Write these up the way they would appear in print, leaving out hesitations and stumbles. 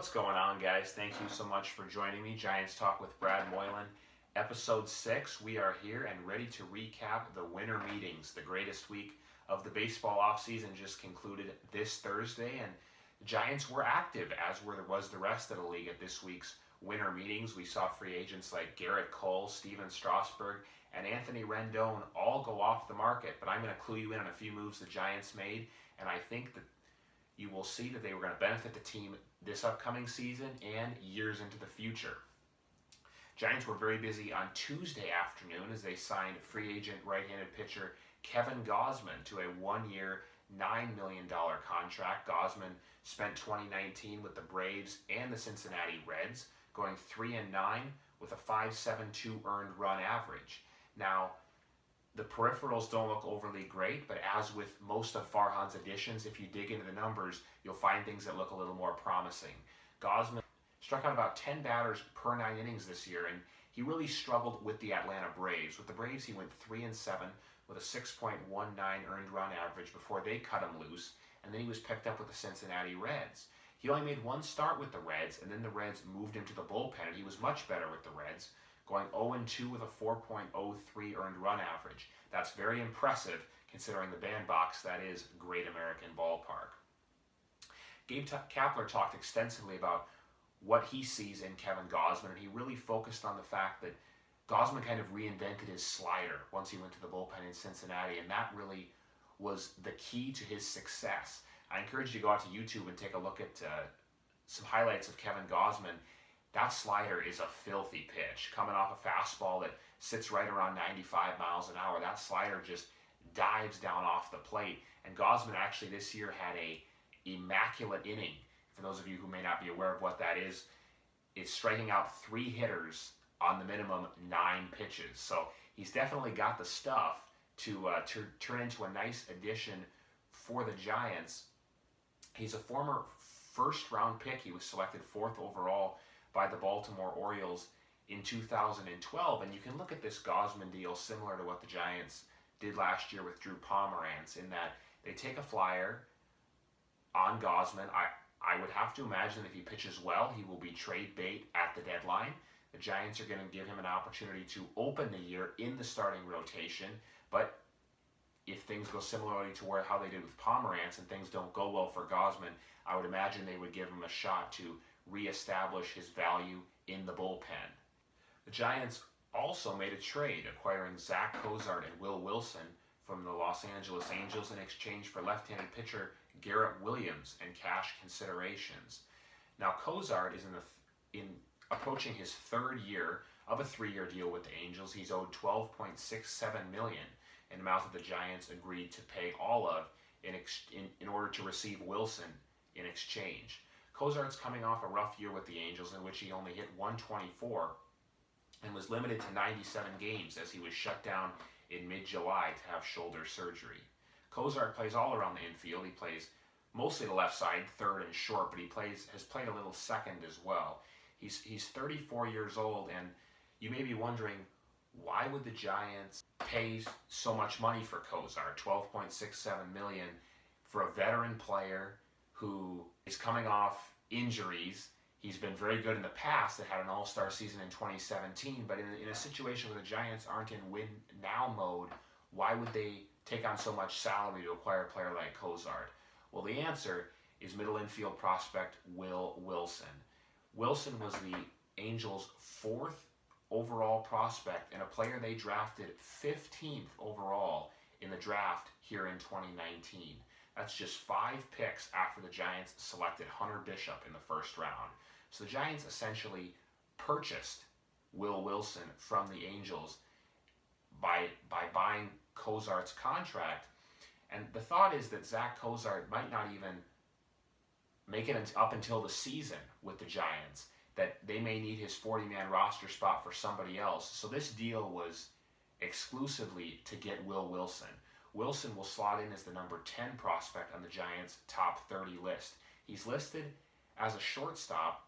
What's going on, guys? Thank you so much for joining me. Giants Talk with Brad Moylan, episode 6. We are here and ready to recap the winter meetings. The greatest week of the baseball offseason just concluded this Thursday, and the Giants were active, as was the rest of the league at this week's winter meetings. We saw free agents like Garrett Cole, Steven Strasburg, and Anthony Rendon all go off the market, but I'm going to clue you in on a few moves the Giants made, and I think that you will see that they were going to benefit the team this upcoming season and years into the future. Giants were very busy on Tuesday afternoon as they signed free agent right-handed pitcher Kevin Gausman to a one-year, $9 million contract. Gausman spent 2019 with the Braves and the Cincinnati Reds, going 3-9 with a 5.72 earned run average. Now, the peripherals don't look overly great, but as with most of Farhan's additions, if you dig into the numbers, you'll find things that look a little more promising. Gausman struck out about 10 batters per 9 innings this year, and he really struggled with the Atlanta Braves. With the Braves, he went 3-7 with a 6.19 earned run average before they cut him loose, and then he was picked up with the Cincinnati Reds. He only made one start with the Reds, and then the Reds moved him to the bullpen, and he was much better with the Reds, going 0-2 with a 4.03 earned run average. That's very impressive considering the bandbox that is Great American Ballpark. Gabe Kapler talked extensively about what he sees in Kevin Gausman, and he really focused on the fact that Gausman kind of reinvented his slider once he went to the bullpen in Cincinnati, and that really was the key to his success. I encourage you to go out to YouTube and take a look at some highlights of Kevin Gausman. That slider is a filthy pitch. Coming off a fastball that sits right around 95 miles an hour, that slider just dives down off the plate. And Gausman actually this year had a immaculate inning. For those of you who may not be aware of what that is, it's striking out 3 hitters on the minimum 9 pitches. So he's definitely got the stuff to turn into a nice addition for the Giants. He's a former first-round pick. He was selected 4th overall by the Baltimore Orioles in 2012, and you can look at this Gausman deal similar to what the Giants did last year with Drew Pomeranz, in that they take a flyer on Gausman. I would have to imagine that if he pitches well, he will be trade bait at the deadline. The Giants are going to give him an opportunity to open the year in the starting rotation, but if things go similarly to how they did with Pomeranz and things don't go well for Gausman, I would imagine they would give him a shot to reestablish his value in the bullpen. The Giants also made a trade, acquiring Zach Cozart and Will Wilson from the Los Angeles Angels in exchange for left-handed pitcher Garrett Williams and cash considerations. Now, Cozart is approaching his 3rd year of a 3-year deal with the Angels. He's owed $12.67 million, an amount that the Giants agreed to pay all of in order to receive Wilson in exchange. Cozart's coming off a rough year with the Angels in which he only hit 124 and was limited to 97 games as he was shut down in mid-July to have shoulder surgery. Cozart plays all around the infield. He plays mostly the left side, third and short, but he has played a little second as well. He's 34 years old, and you may be wondering, why would the Giants pay so much money for Cozart, $12.67 million, for a veteran player who is coming off injuries? He's been very good in the past. They had an all-star season in 2017, but in a situation where the Giants aren't in win-now mode, why would they take on so much salary to acquire a player like Cozart? Well, the answer is middle infield prospect Will Wilson. Wilson was the Angels' 4th overall prospect and a player they drafted 15th overall in the draft here in 2019. That's just 5 picks after the Giants selected Hunter Bishop in the 1st round. So the Giants essentially purchased Will Wilson from the Angels by buying Cozart's contract. And the thought is that Zach Cozart might not even make it up until the season with the Giants, that they may need his 40-man roster spot for somebody else. So this deal was exclusively to get Will Wilson. Wilson will slot in as the number 10 prospect on the Giants' top 30 list. He's listed as a shortstop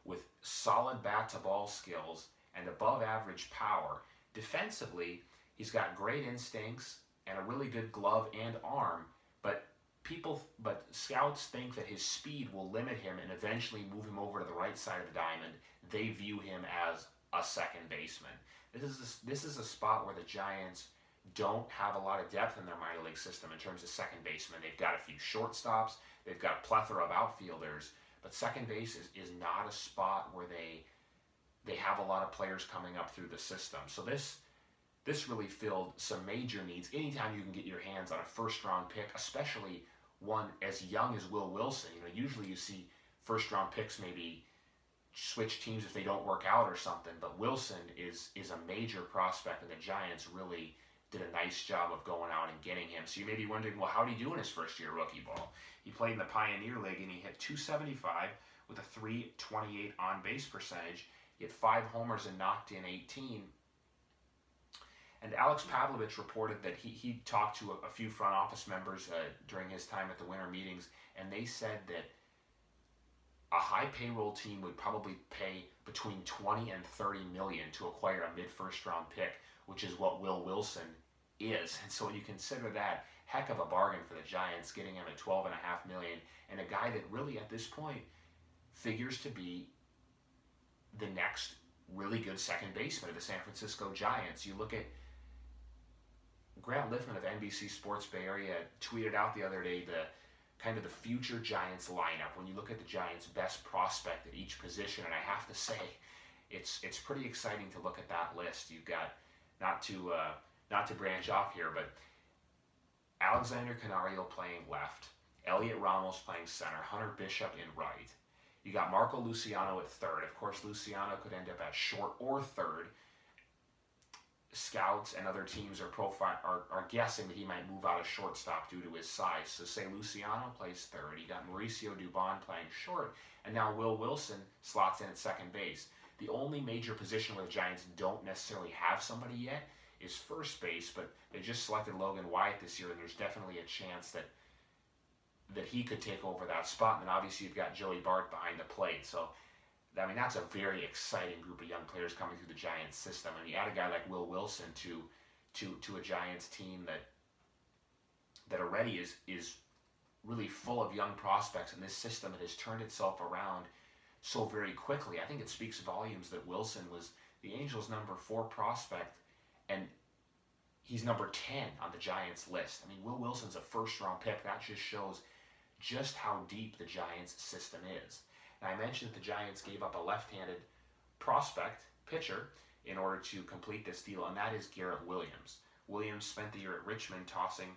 with solid bat-to-ball skills and above-average power. Defensively, he's got great instincts and a really good glove and arm, but but scouts think that his speed will limit him and eventually move him over to the right side of the diamond. They view him as a second baseman. This is a spot where the Giants don't have a lot of depth in their minor league system in terms of second baseman. They've got a few shortstops, they've got a plethora of outfielders, but second base is not a spot where they have a lot of players coming up through the system. So this really filled some major needs. Anytime you can get your hands on a first round pick, especially one as young as Will Wilson, usually you see first round picks maybe switch teams if they don't work out or something, but Wilson is a major prospect, and the Giants really did a nice job of going out and getting him. So you may be wondering, well, how did he do in his first year rookie ball? He played in the Pioneer League and he hit .275 with a .328 on base percentage. He had 5 homers and knocked in 18. And Alex Pavlovich reported that he talked to a few front office members during his time at the winter meetings, and they said that a high payroll team would probably pay between 20 and 30 million to acquire a mid-first round pick, which is what Will Wilson is. And so when you consider that, heck of a bargain for the Giants, getting him at $12.5 million, and a guy that really at this point figures to be the next really good second baseman of the San Francisco Giants. You look at Grant Liffman of NBC Sports Bay Area tweeted out the other day the future Giants lineup. When you look at the Giants' best prospect at each position, and I have to say, it's pretty exciting to look at that list. You've got, not to branch off here, but Alexander Canario playing left, Elliot Ramos playing center, Hunter Bishop in right. You got Marco Luciano at third. Of course, Luciano could end up at short or third. Scouts and other teams are guessing that he might move out of shortstop due to his size. So say Luciano plays third. You got Mauricio Dubon playing short, and now Will Wilson slots in at second base. The only major position where the Giants don't necessarily have somebody yet is first base, but they just selected Logan Wyatt this year, and there's definitely a chance that he could take over that spot. And then obviously you've got Joey Bart behind the plate. So I mean, that's a very exciting group of young players coming through the Giants system. And you add a guy like Will Wilson to a Giants team that already is really full of young prospects in this system that has turned itself around so very quickly. I think it speaks volumes that Wilson was the Angels' number 4 prospect, and he's number 10 on the Giants list. I mean, Will Wilson's a first-round pick. That just shows just how deep the Giants system is. And I mentioned that the Giants gave up a left-handed prospect, pitcher, in order to complete this deal, and that is Garrett Williams. Williams spent the year at Richmond tossing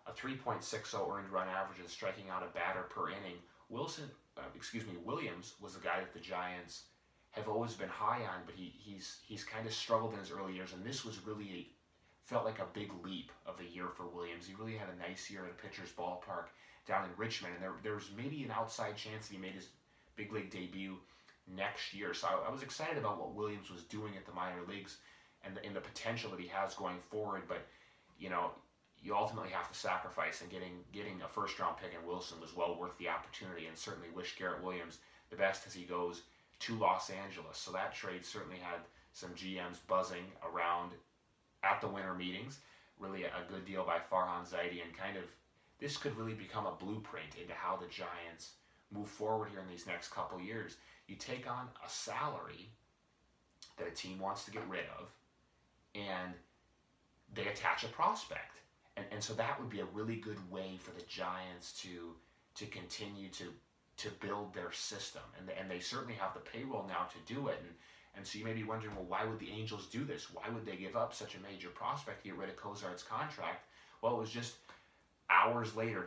a 3.60 earned run average and striking out a batter per inning. Williams was a guy that the Giants have always been high on, but he's kind of struggled in his early years, and this was really felt like a big leap of a year for Williams. He really had a nice year at a pitcher's ballpark down in Richmond, and there was maybe an outside chance that he made his big league debut next year. So I was excited about what Williams was doing at the minor leagues and the potential that he has going forward, but you ultimately have to sacrifice, and getting a first-round pick in Wilson was well worth the opportunity, and certainly wish Garrett Williams the best as he goes to Los Angeles. So that trade certainly had some GMs buzzing around at the winter meetings. Really a good deal by Farhan Zaidi, and this could really become a blueprint into how the Giants move forward here in these next couple years. You take on a salary that a team wants to get rid of, and they attach a prospect. And so that would be a really good way for the Giants to continue to build their system. And they certainly have the payroll now to do it. And so you may be wondering, well, why would the Angels do this? Why would they give up such a major prospect to get rid of Cozart's contract? Well, it was just hours later,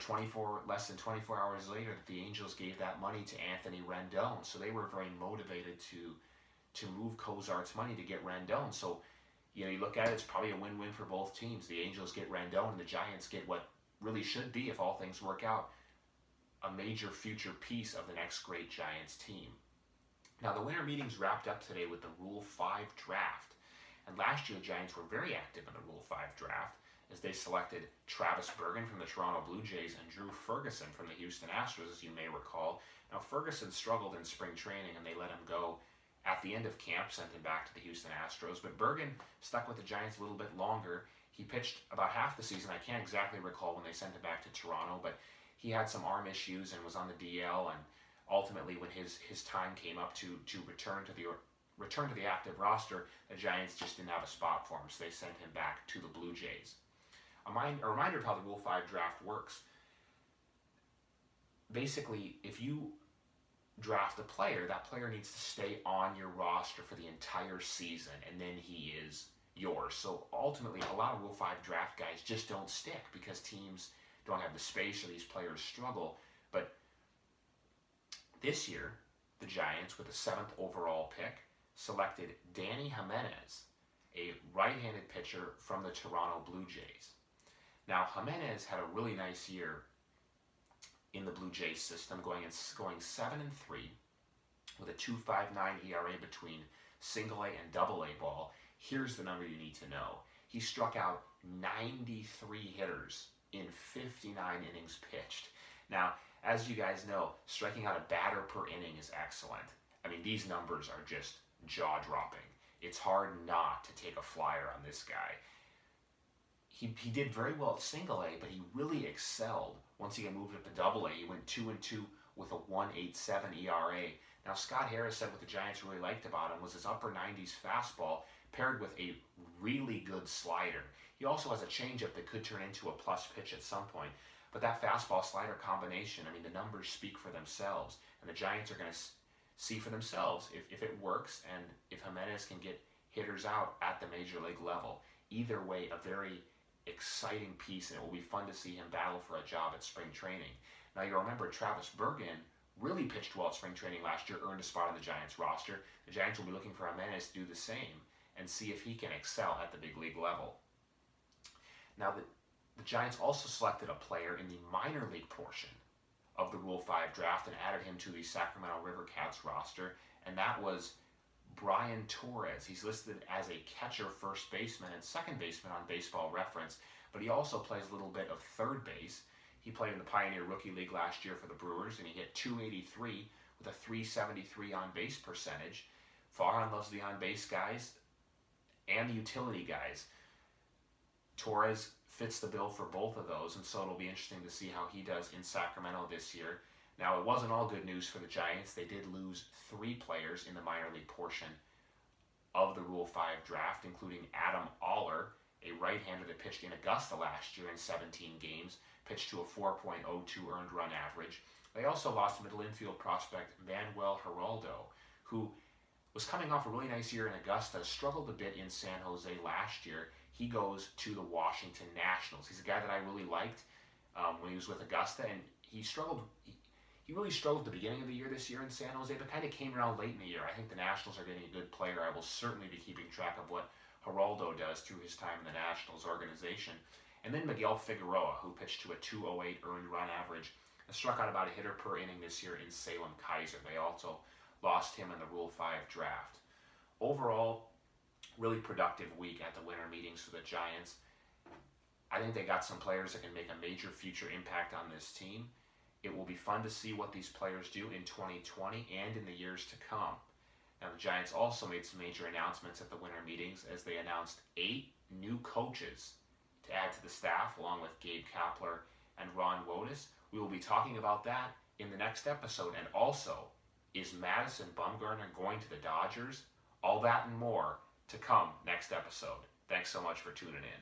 less than 24 hours later, that the Angels gave that money to Anthony Rendon. So they were very motivated to move Cozart's money to get Rendon. So you look at it, it's probably a win-win for both teams. The Angels get Rendon, and the Giants get what really should be, if all things work out, a major future piece of the next great Giants team. Now, the winter meetings wrapped up today with the Rule 5 draft. And last year, the Giants were very active in the Rule 5 draft as they selected Travis Bergen from the Toronto Blue Jays and Drew Ferguson from the Houston Astros, as you may recall. Now, Ferguson struggled in spring training, and they let him go at the end of camp, sent him back to the Houston Astros. But Bergen stuck with the Giants a little bit longer. He pitched about half the season. I can't exactly recall when they sent him back to Toronto, but he had some arm issues and was on the DL, and ultimately when his time came up to return to the active roster, the Giants just didn't have a spot for him, so they sent him back to the Blue Jays. A reminder of how the Rule 5 draft works. Basically, if you draft a player, that player needs to stay on your roster for the entire season, and then he is yours. So ultimately, a lot of Rule 5 draft guys just don't stick because teams don't have the space or these players struggle. But this year, the Giants, with the 7th overall pick, selected Danny Jimenez, a right-handed pitcher from the Toronto Blue Jays. Now, Jimenez had a really nice year in the Blue Jays system, going 7-3 with a 2.59 ERA between single A and double A ball. Here's the number you need to know. He struck out 93 hitters in 59 innings pitched. Now, as you guys know, striking out a batter per inning is excellent. I mean, these numbers are just jaw-dropping. It's hard not to take a flyer on this guy. He did very well at single A, but he really excelled once he got moved up to double A. He went 2-2 with a 1.87 ERA. Now, Scott Harris said what the Giants really liked about him was his upper 90s fastball paired with a really good slider. He also has a changeup that could turn into a plus pitch at some point. But that fastball-slider combination, I mean, the numbers speak for themselves. And the Giants are going to see for themselves if it works and if Jimenez can get hitters out at the major league level. Either way, a very exciting piece, and it will be fun to see him battle for a job at spring training. Now, you'll remember Travis Bergen really pitched well at spring training last year, earned a spot on the Giants roster. The Giants will be looking for Jimenez to do the same and see if he can excel at the big league level. Now, the Giants also selected a player in the minor league portion of the Rule 5 draft and added him to the Sacramento River Cats roster, and that was Brian Torres. He's listed as a catcher, first baseman, and second baseman on Baseball Reference, but he also plays a little bit of third base. He played in the Pioneer Rookie League last year for the Brewers, and he hit .283 with a .373 on-base percentage. Farhan loves the on-base guys and the utility guys. Torres fits the bill for both of those, and so it'll be interesting to see how he does in Sacramento this year. Now, it wasn't all good news for the Giants. They did lose 3 players in the minor league portion of the Rule 5 draft, including Adam Aller, a right-hander that pitched in Augusta last year in 17 games, pitched to a 4.02 earned run average. They also lost middle infield prospect Manuel Geraldo, who was coming off a really nice year in Augusta, struggled a bit in San Jose last year. He goes to the Washington Nationals. He's a guy that I really liked when he was with Augusta, and he struggled. He really struggled at the beginning of the year this year in San Jose, but kind of came around late in the year. I think the Nationals are getting a good player. I will certainly be keeping track of what Geraldo does through his time in the Nationals organization. And then Miguel Figueroa, who pitched to a 2.08 earned run average and struck out about a hitter per inning this year in Salem Kaiser. They also lost him in the Rule 5 draft. Overall, really productive week at the winter meetings for the Giants. I think they got some players that can make a major future impact on this team. It will be fun to see what these players do in 2020 and in the years to come. Now, the Giants also made some major announcements at the winter meetings as they announced 8 new coaches to add to the staff, along with Gabe Kapler and Ron Wotus. We will be talking about that in the next episode. And also, is Madison Bumgarner going to the Dodgers? All that and more to come next episode. Thanks so much for tuning in.